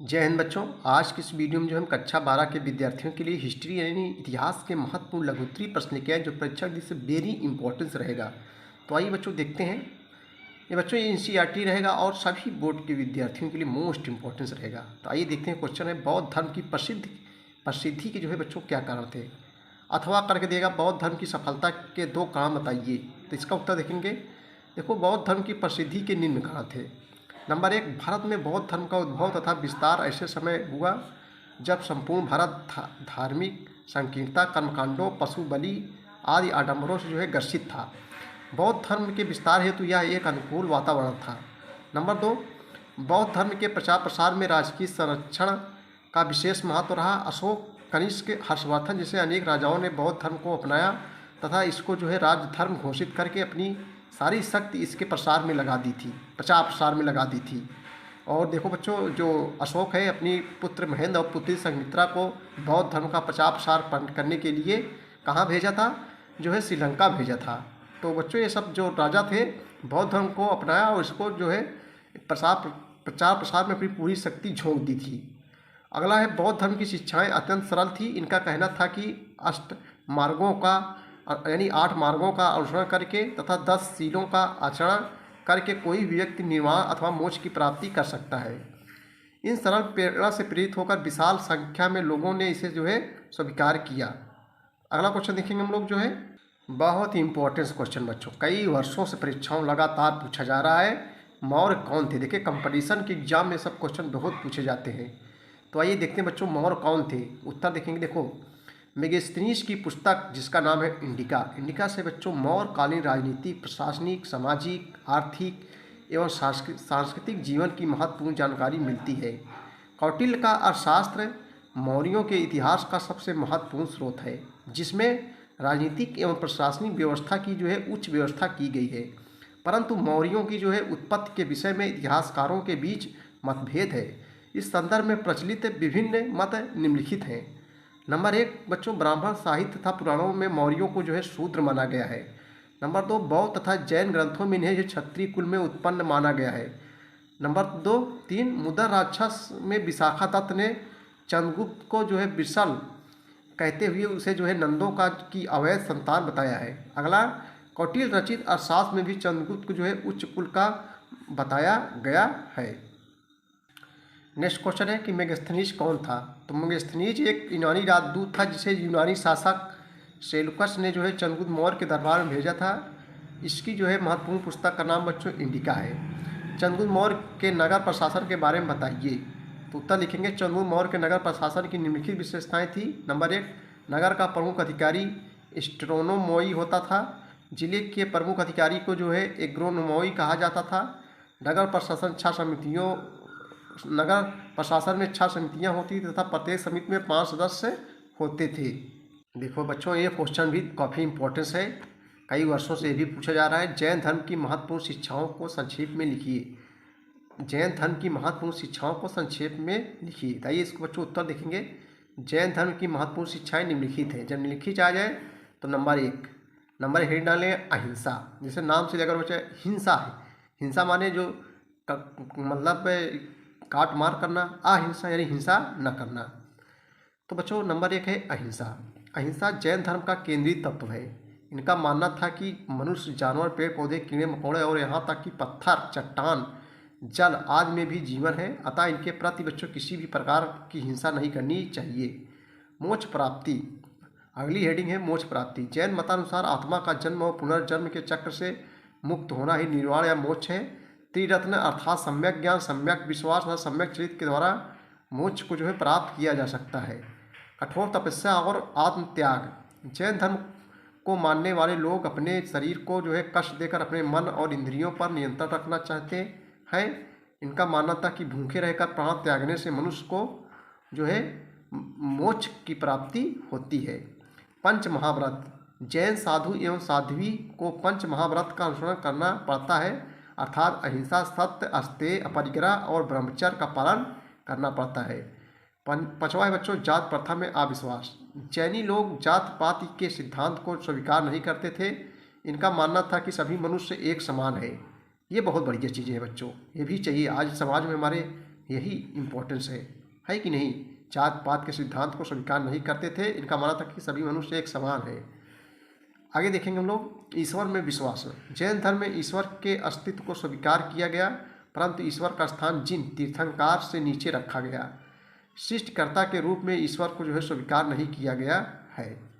जय हिंद बच्चों। आज की इस वीडियो में हम कक्षा 12 के विद्यार्थियों के लिए हिस्ट्री यानी इतिहास के महत्वपूर्ण लघुत्तरीय प्रश्न लेके आए जो परीक्षा से वेरी इंपॉर्टेंस रहेगा। तो आइए बच्चों देखते हैं। ये बच्चों ये एनसीईआरटी रहेगा और सभी बोर्ड के विद्यार्थियों के लिए मोस्ट इंपॉर्टेंस रहेगा। तो आइए देखते हैं। क्वेश्चन है बौद्ध धर्म की प्रसिद्धि के बच्चों क्या कारण थे। अथवा करके देगा बौद्ध धर्म की सफलता के 2 कारण बताइए। तो इसका उत्तर देखेंगे। देखो, बौद्ध धर्म की प्रसिद्धि के निम्न कारण थे। नंबर 1, भारत में बौद्ध धर्म का उद्भव तथा विस्तार ऐसे समय हुआ जब संपूर्ण भारत धार्मिक संकीर्णता, कर्मकांडों, पशु बलि आदि आडंबरों से ग्रसित था। बौद्ध धर्म के विस्तार हेतु यह एक अनुकूल वातावरण था। नंबर 2, बौद्ध धर्म के प्रचार प्रसार में राजकीय संरक्षण का विशेष महत्व रहा। अशोक, कनिष्क, हर्षवर्धन जैसे अनेक राजाओं ने बौद्ध धर्म को अपनाया तथा इसको राज धर्म घोषित करके अपनी सारी शक्ति इसके प्रसार में लगा दी थी, प्रचार प्रसार में लगा दी थी। और देखो बच्चों, जो अशोक है अपनी पुत्र महेंद्र और पुत्री संघमित्रा को बौद्ध धर्म का प्रचार प्रसार करने के लिए कहाँ भेजा था, श्रीलंका भेजा था। तो बच्चों ये सब जो राजा थे बौद्ध धर्म को अपनाया और इसको प्रचार प्रसार में अपनी पूरी शक्ति झोंक दी थी। अगला है, बौद्ध धर्म की शिक्षाएं अत्यंत सरल थी। इनका कहना था कि अष्ट मार्गों का यानी 8 मार्गों का अनुसरण करके तथा 10 शीलों का आचरण करके कोई भी व्यक्ति निर्वाण अथवा मोक्ष की प्राप्ति कर सकता है। इन सरल प्रेरणा से प्रेरित होकर विशाल संख्या में लोगों ने इसे स्वीकार किया। अगला क्वेश्चन देखेंगे हम लोग बहुत ही इंपॉर्टेंट क्वेश्चन बच्चों, कई वर्षों से परीक्षाओं लगातार पूछा जा रहा है। मौर्य कौन थे। देखिए, कंपटीशन के एग्जाम में सब क्वेश्चन बहुत पूछे जाते हैं। तो आइए देखते हैं बच्चों, मौर्य कौन थे। उत्तर देखेंगे। देखो, मेगस्थनीज की पुस्तक जिसका नाम है इंडिका से बच्चों मौर्यकालीन राजनीतिक, प्रशासनिक, सामाजिक, आर्थिक एवं सांस्कृतिक जीवन की महत्वपूर्ण जानकारी मिलती है। कौटिल्य का अर्थशास्त्र मौर्यों के इतिहास का सबसे महत्वपूर्ण स्रोत है, जिसमें राजनीतिक एवं प्रशासनिक व्यवस्था की उच्च व्यवस्था की गई है। परंतु मौर्यों की उत्पत्ति के विषय में इतिहासकारों के बीच मतभेद है। इस संदर्भ में प्रचलित विभिन्न मत निम्नलिखित हैं। नंबर 1 बच्चों, ब्राह्मण साहित्य तथा पुराणों में मौर्यों को शूद्र माना गया है। नंबर 2, बौद्ध तथा जैन ग्रंथों में इन्हें क्षत्रिय कुल में उत्पन्न माना गया है। नंबर 3, मुद्रा राक्षस में विशाखा दत्त ने चंद्रगुप्त को विशाल कहते हुए उसे नंदों की अवैध संतान बताया है। अगला, कौटिल्य रचित अर्थशास्त्र में भी चंद्रगुप्त को उच्च कुल का बताया गया है। नेक्स्ट क्वेश्चन है कि मेगस्थनीज कौन था। तो मेगस्थनीज एक यूनानी राजदूत था जिसे यूनानी शासक सेलुकस ने चंद्रगुप्त मौर्य के दरबार में भेजा था। इसकी महत्वपूर्ण पुस्तक का नाम बच्चों इंडिका है। चंद्रगुप्त मौर्य के नगर प्रशासन के बारे में बताइए। तो उत्तर लिखेंगे, चंद्रगुप्त मौर्य के नगर प्रशासन की निम्नलिखित विशेषताएं थी। नंबर 1, नगर का प्रमुख अधिकारी एस्ट्रोनोमोई होता था। जिले के प्रमुख अधिकारी को एग्रोनोमोई कहा जाता था। नगर प्रशासन में 6 समितियां होती थी तथा प्रत्येक समिति में 5 सदस्य होते थे। देखो बच्चों, ये क्वेश्चन भी काफ़ी इंपॉर्टेंस है, कई वर्षों से ये भी पूछा जा रहा है। जैन धर्म की महत्वपूर्ण शिक्षाओं को संक्षेप में लिखिए। जैन धर्म की महत्वपूर्ण शिक्षाओं को संक्षेप में लिखिए। आइए इसको बच्चों उत्तर देखेंगे। जैन धर्म की महत्वपूर्ण शिक्षाएं निम्नलिखित हैं। जब निम्नलिखित आ जाए तो नंबर 1 हेड डालें अहिंसा। जैसे नाम से अगर बच्चा हिंसा है, हिंसा माने मतलब काट मार करना, अहिंसा यानी हिंसा न करना। तो बच्चों नंबर 1 है अहिंसा। अहिंसा जैन धर्म का केंद्रीय तत्व है। इनका मानना था कि मनुष्य, जानवर, पेड़ पौधे, कीड़े मकोड़े और यहाँ तक कि पत्थर, चट्टान, जल आदि में भी जीवन है। अतः इनके प्रति बच्चों किसी भी प्रकार की हिंसा नहीं करनी चाहिए। मोक्ष प्राप्ति, अगली हेडिंग है मोक्ष प्राप्ति। जैन मतानुसार आत्मा का जन्म और पुनर्जन्म के चक्र से मुक्त होना ही निर्वाण या मोक्ष है। त्रिरत्न अर्थात सम्यक ज्ञान, सम्यक विश्वास और सम्यक चरित्र के द्वारा मोक्ष को प्राप्त किया जा सकता है। कठोर तपस्या और आत्म त्याग, जैन धर्म को मानने वाले लोग अपने शरीर को कष्ट देकर अपने मन और इंद्रियों पर नियंत्रण रखना चाहते हैं। इनका मानना था कि भूखे रहकर प्राण त्यागने से मनुष्य को मोक्ष की प्राप्ति होती है। पंच महाव्रत, जैन साधु एवं साध्वी को पंच महाव्रत का अनुसरण करना पड़ता है, अर्थात अहिंसा, सत्य, अस्तेय, अपरिग्रह और ब्रह्मचर्य का पालन करना पड़ता है। 5वां है बच्चों जात प्रथा में अविश्वास। जैनी लोग जात पात के सिद्धांत को स्वीकार नहीं करते थे। इनका मानना था कि सभी मनुष्य एक समान है। ये बहुत बढ़िया चीज़ें हैं बच्चों, ये भी चाहिए। आज समाज में हमारे यही इम्पोर्टेंस है कि नहीं। जात पात के सिद्धांत को स्वीकार नहीं करते थे, इनका मानना था कि सभी मनुष्य एक समान है। आगे देखेंगे हम लोग ईश्वर में विश्वास। जैन धर्म में ईश्वर के अस्तित्व को स्वीकार किया गया, परंतु ईश्वर का स्थान जिन तीर्थंकार से नीचे रखा गया। सृष्टिकर्ता के रूप में ईश्वर को स्वीकार नहीं किया गया है।